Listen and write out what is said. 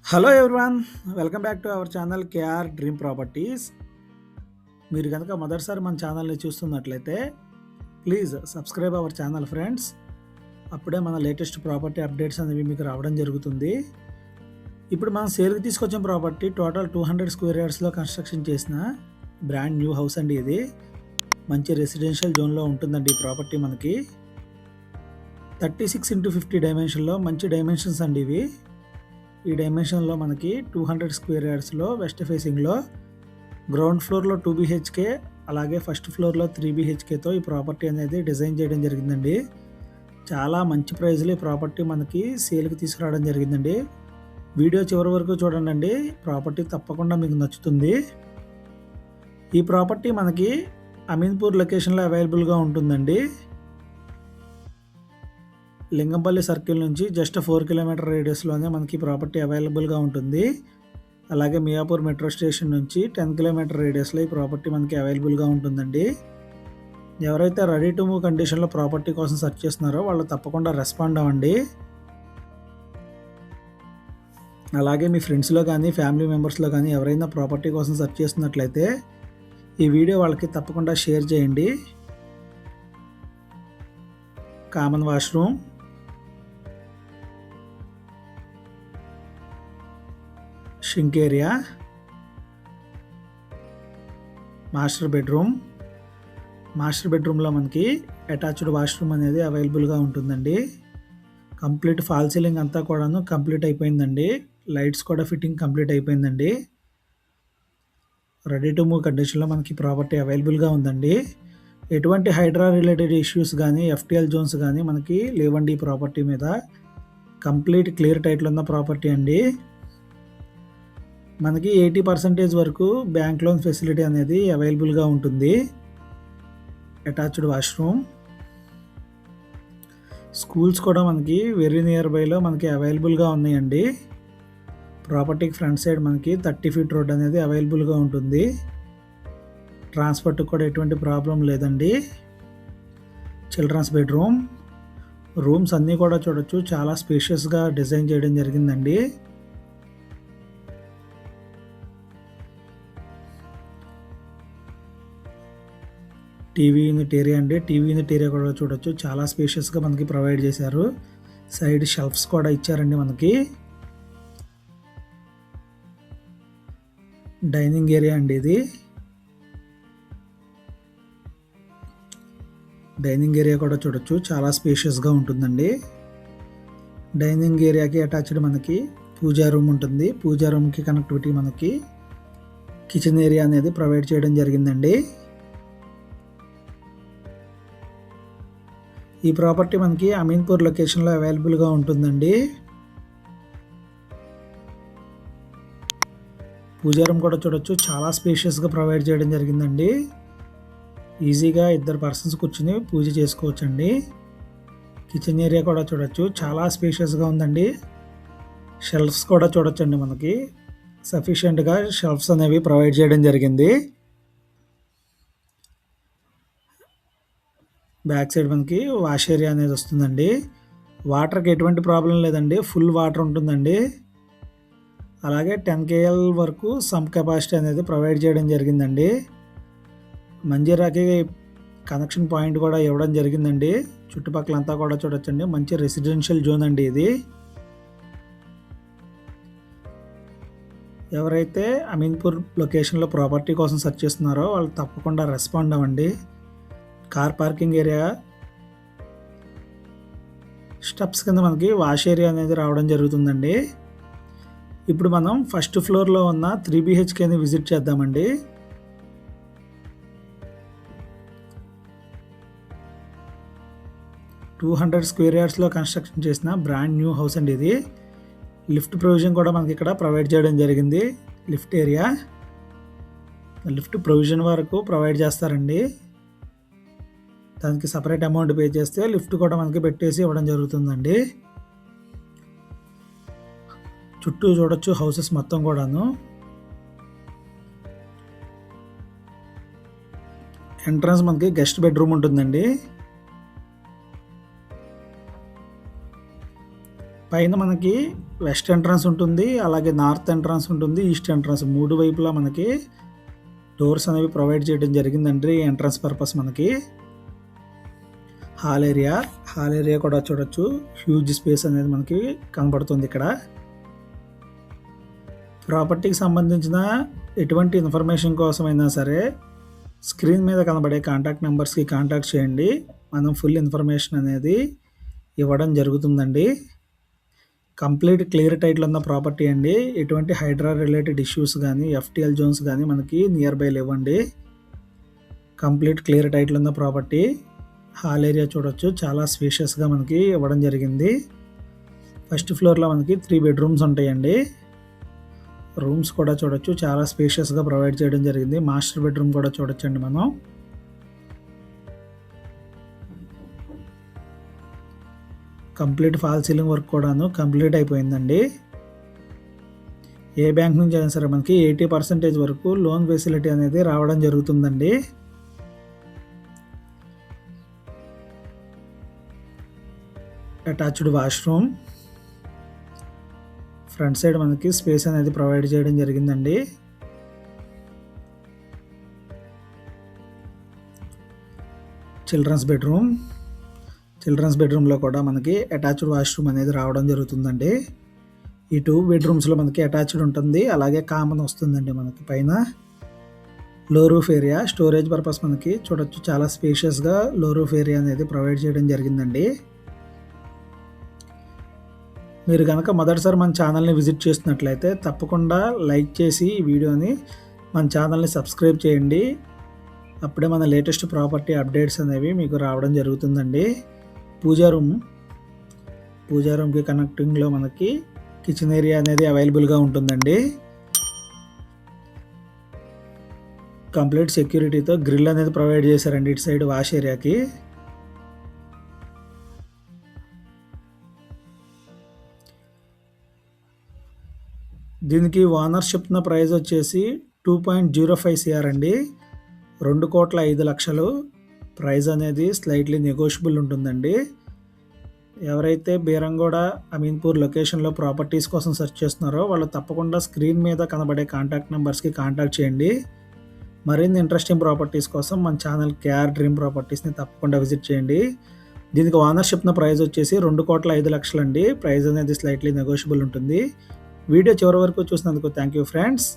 Hello everyone, welcome back to our channel KR dream properties. మీరు కనుక మొదటిసారి మన ఛానల్ని చూస్తున్నట్లయితే please subscribe our channel friends. అప్పుడే మన లేటెస్ట్ ప్రాపర్టీ అప్డేట్స్ అనేవి మీకు రావడం జరుగుతుంది. ఇప్పుడు మనం సేల్కి తీసుకొచ్చిన ప్రాపర్టీ టోటల్ 200 స్క్వేర్ యార్డ్స్లో కన్స్ట్రక్షన్ చేసిన బ్రాండ్ న్యూ హౌస్ అండి. ఇది మంచి రెసిడెన్షియల్ జోన్లో ఉంటుందండి ఈ ప్రాపర్టీ. మనకి 36x50 డైమెన్షన్లో మంచి డైమెన్షన్స్ అండి ఇవి. ఈ డైమెన్షన్లో మనకి 200 స్క్వేర్ యార్డ్స్లో వెస్ట్ ఫేసింగ్లో గ్రౌండ్ ఫ్లోర్లో 2 BHK, అలాగే ఫస్ట్ ఫ్లోర్లో 3 BHKతో ఈ ప్రాపర్టీ అనేది డిజైన్ చేయడం జరిగిందండి. చాలా మంచి ప్రైస్లో ఈ ప్రాపర్టీ మనకి సేల్కి తీసుకురావడం జరిగిందండి. వీడియో చివరి వరకు చూడండి, ప్రాపర్టీ తప్పకుండా మీకు నచ్చుతుంది. ఈ ప్రాపర్టీ మనకి అమీన్పూర్ లొకేషన్లో అవైలబుల్గా ఉంటుందండి. లింగంపల్లి సర్కిల్ నుంచి జస్ట్ 4 కిలోమీటర్ రేడియస్లోనే మనకి ప్రాపర్టీ అవైలబుల్గా ఉంటుంది. అలాగే మియాపూర్ మెట్రో స్టేషన్ నుంచి 10 కిలోమీటర్ రేడియస్లో ఈ ప్రాపర్టీ మనకి అవైలబుల్గా ఉంటుందండి. ఎవరైతే రెడీ టు మూవ్ కండిషన్లో ప్రాపర్టీ కోసం సెర్చ్ చేస్తున్నారో వాళ్ళు తప్పకుండా రెస్పాండ్ అవ్వండి. అలాగే మీ ఫ్రెండ్స్లో కానీ ఫ్యామిలీ మెంబర్స్లో కానీ ఎవరైనా ప్రాపర్టీ కోసం సెర్చ్ చేస్తున్నట్లయితే ఈ వీడియో వాళ్ళకి తప్పకుండా షేర్ చేయండి. Common washroom, sink area, master బెడ్రూమ్లో మనకి అటాచ్డ్ వాష్రూమ్ అనేది అవైలబుల్గా ఉంటుందండి. కంప్లీట్ ఫాల్ సీలింగ్ అంతా కూడాను కంప్లీట్ అయిపోయిందండి. లైట్స్ కూడా ఫిట్టింగ్ కంప్లీట్ అయిపోయిందండి. రెడీ టు మూవ్ కండిషన్లో మనకి ప్రాపర్టీ అవైలబుల్గా ఉందండి. ఎటువంటి హైడ్రా రిలేటెడ్ ఇష్యూస్ కానీ FTL జోన్స్ కానీ మనకి లేవండి. ఈ ప్రాపర్టీ మీద కంప్లీట్ క్లియర్ టైటిల్ ఉన్న ప్రాపర్టీ అండి. మనకి 80% వరకు బ్యాంక్ లోన్ ఫెసిలిటీ అనేది అవైలబుల్గా ఉంటుంది. అటాచ్డ్ వాష్రూమ్, స్కూల్స్ కూడా మనకి వెరీ నియర్ బైలో మనకి అవైలబుల్గా ఉన్నాయండి. ప్రాపర్టీకి ఫ్రంట్ సైడ్ మనకి 30 ఫీట్ రోడ్ అనేది అవైలబుల్గా ఉంటుంది. ట్రాన్స్పోర్ట్కి కూడా ఎటువంటి ప్రాబ్లం లేదండి. చిల్డ్రన్స్ బెడ్రూమ్, రూమ్స్ అన్నీ కూడా చూడొచ్చు, చాలా స్పేషియస్గా డిజైన్ చేయడం జరిగిందండి. టీవీ యూనిట్ ఏరియా అండి. టీవీ యూనిట్ ఏరియా కూడా చూడొచ్చు, చాలా స్పేషియస్గా మనకి ప్రొవైడ్ చేశారు. సైడ్ షెల్ఫ్స్ కూడా ఇచ్చారండి. మనకి డైనింగ్ ఏరియా అండి. ఇది డైనింగ్ ఏరియా కూడా చూడొచ్చు, చాలా స్పేషియస్గా ఉంటుందండి. డైనింగ్ ఏరియాకి అటాచ్డ్ మనకి పూజా రూమ్ ఉంటుంది. పూజా రూమ్కి కనెక్టివిటీ మనకి కిచెన్ ఏరియా అనేది ప్రొవైడ్ చేయడం జరిగిందండి. ఈ ప్రాపర్టీ మనకి అమీన్పూర్ లొకేషన్లో అవైలబుల్గా ఉంటుందండి. పూజా రూమ్ కూడా చూడొచ్చు, చాలా స్పేషియస్గా ప్రొవైడ్ చేయడం జరిగిందండి. ఈజీగా 2 పర్సన్స్ కూర్చుని పూజ చేసుకోవచ్చండి. కిచెన్ ఏరియా కూడా చూడొచ్చు, చాలా స్పేషియస్గా ఉందండి. షెల్ఫ్స్ కూడా చూడొచ్చండి, మనకి సఫిషియెంట్గా షెల్ఫ్స్ అనేవి ప్రొవైడ్ చేయడం జరిగింది. బ్యాక్ సైడ్ మనకి వాష్ ఏరియా అనేది వస్తుందండి. వాటర్కి ఎటువంటి ప్రాబ్లం లేదండి, ఫుల్ వాటర్ ఉంటుందండి. అలాగే 10 KL వరకు సమ్ కెపాసిటీ అనేది ప్రొవైడ్ చేయడం జరిగిందండి. మంజీరాకి కనెక్షన్ పాయింట్ కూడా ఇవ్వడం జరిగిందండి. చుట్టుపక్కలంతా కూడా చూడొచ్చండి, మంచి రెసిడెన్షియల్ జోన్ అండి ఇది. ఎవరైతే అమీన్పూర్ లొకేషన్లో ప్రాపర్టీ కోసం సెర్చ్ చేస్తున్నారో వాళ్ళు తప్పకుండా రెస్పాండ్ అవ్వండి. కార్ పార్కింగ్ ఏరియా, స్టెప్స్ కింద మనకి వాష్ ఏరియా అనేది రావడం జరుగుతుందండి. ఇప్పుడు మనం ఫస్ట్ ఫ్లోర్లో ఉన్న 3 BHKని విజిట్ చేద్దామండి. $200 స్క్వేర్ యార్డ్స్లో కన్స్ట్రక్షన్ చేసిన బ్రాండ్ న్యూ హౌస్ అండి ఇది. లిఫ్ట్ ప్రొవిజన్ కూడా మనకి ఇక్కడ ప్రొవైడ్ చేయడం జరిగింది. లిఫ్ట్ ఏరియా, లిఫ్ట్ ప్రొవిజన్ వరకు ప్రొవైడ్ చేస్తారండి. దానికి సపరేట్ అమౌంట్ పే చేస్తే లిఫ్ట్ కూడా మనకి పెట్టేసి ఇవ్వడం జరుగుతుందండి. చుట్టూ చూడొచ్చు హౌసెస్ మొత్తం కూడాను. ఎంట్రన్స్ మనకి గెస్ట్ బెడ్రూమ్ ఉంటుందండి. పైన మనకి వెస్ట్ ఎంట్రన్స్ ఉంటుంది, అలాగే నార్త్ ఎంట్రన్స్ ఉంటుంది, ఈస్ట్ ఎంట్రన్స్ 3 వైపులా మనకి డోర్స్ అనేవి ప్రొవైడ్ చేయడం జరిగిందండి. ఎంట్రన్స్ పర్పస్ మనకి హాల్ ఏరియా కూడా చూడొచ్చు. హ్యూజ్ స్పేస్ అనేది మనకి కనబడుతుంది ఇక్కడ. ప్రాపర్టీకి సంబంధించిన ఎటువంటి ఇన్ఫర్మేషన్ కోసమైనా సరే స్క్రీన్ మీద కనబడే కాంటాక్ట్ నెంబర్స్కి కాంటాక్ట్ చేయండి. మనం ఫుల్ ఇన్ఫర్మేషన్ అనేది ఇవ్వడం జరుగుతుందండి. కంప్లీట్ క్లియర్ టైటిల్ ఉన్న ప్రాపర్టీ అండి. ఎటువంటి హైడ్రా రిలేటెడ్ ఇష్యూస్ కానీ ఎఫ్టిఎల్ జోన్స్ కానీ మనకి నియర్ బై లేవండి. కంప్లీట్ క్లియర్ టైటిల్ ఉన్న ప్రాపర్టీ. హాల్ ఏరియా చూడొచ్చు, చాలా స్పేషియస్గా మనకి ఇవ్వడం జరిగింది. ఫస్ట్ ఫ్లోర్లో మనకి 3 బెడ్రూమ్స్ ఉంటాయండి. రూమ్స్ కూడా చూడొచ్చు, చాలా స్పేషియస్గా ప్రొవైడ్ చేయడం జరిగింది. మాస్టర్ బెడ్రూమ్ కూడా చూడొచ్చండి మనం. కంప్లీట్ ఫాల్ సీలింగ్ వర్క్ కూడాను కంప్లీట్ అయిపోయిందండి. ఏ బ్యాంక్ నుంచి అయినా సరే మనకి 80% వరకు లోన్ ఫెసిలిటీ అనేది రావడం జరుగుతుందండి. అటాచ్డ్ వాష్రూమ్, ఫ్రంట్ సైడ్ మనకి స్పేస్ అనేది ప్రొవైడ్ చేయడం జరిగిందండి. చిల్డ్రన్స్ బెడ్రూమ్లో కూడా మనకి అటాచ్డ్ వాష్రూమ్ అనేది రావడం జరుగుతుందండి. ఈ 2 బెడ్రూమ్స్లో మనకి అటాచ్డ్ ఉంటుంది, అలాగే కామన్ వస్తుందండి. మనకి పైన లో రూఫ్ ఏరియా, స్టోరేజ్ పర్పస్ మనకి చూడొచ్చు, చాలా స్పేషియస్గా లో రూఫ్ ఏరియా అనేది ప్రొవైడ్ చేయడం జరిగిందండి. మీరు కనుక మొదటిసారి మన ఛానల్ని విజిట్ చేస్తున్నట్లయితే తప్పకుండా లైక్ చేసి ఈ వీడియోని మన ఛానల్ని సబ్స్క్రైబ్ చేయండి. అప్పుడే మన లేటెస్ట్ ప్రాపర్టీ అప్డేట్స్ అనేవి మీకు రావడం జరుగుతుందండి. పూజా రూమ్కి కనెక్టింగ్లో మనకి కిచెన్ ఏరియా అనేది అవైలబుల్గా ఉంటుందండి. కంప్లీట్ సెక్యూరిటీతో గ్రిల్ అనేది ప్రొవైడ్ చేశారండి ఇటు సైడ్ వాష్ ఏరియాకి. దీనికి ఓనర్ చెప్తున్న ప్రైస్ వచ్చేసి 2.05 CR అండి. 2,05,00,000 ప్రైస్ అనేది స్లైట్లీ నెగోషియబుల్ ఉంటుందండి. ఎవరైతే బీరంగూడ, అమీన్పూర్ లొకేషన్లో ప్రాపర్టీస్ కోసం సెర్చ్ చేస్తున్నారో వాళ్ళు తప్పకుండా స్క్రీన్ మీద కనబడే కాంటాక్ట్ నెంబర్స్కి కాంటాక్ట్ చేయండి. మరిన్ని ఇంట్రెస్టింగ్ ప్రాపర్టీస్ కోసం మన ఛానల్ కేఆర్ డ్రీమ్ ప్రాపర్టీస్ని తప్పకుండా విజిట్ చేయండి. దీనికి ఓనర్ చెప్తున్న ప్రైస్ వచ్చేసి 2,05,00,000 అండి. ప్రైస్ అనేది స్లైట్లీ నెగోషియబుల్ ఉంటుంది. వీడియో చివరి వరకు చూసినందుకు థ్యాంక్ యూ ఫ్రెండ్స్.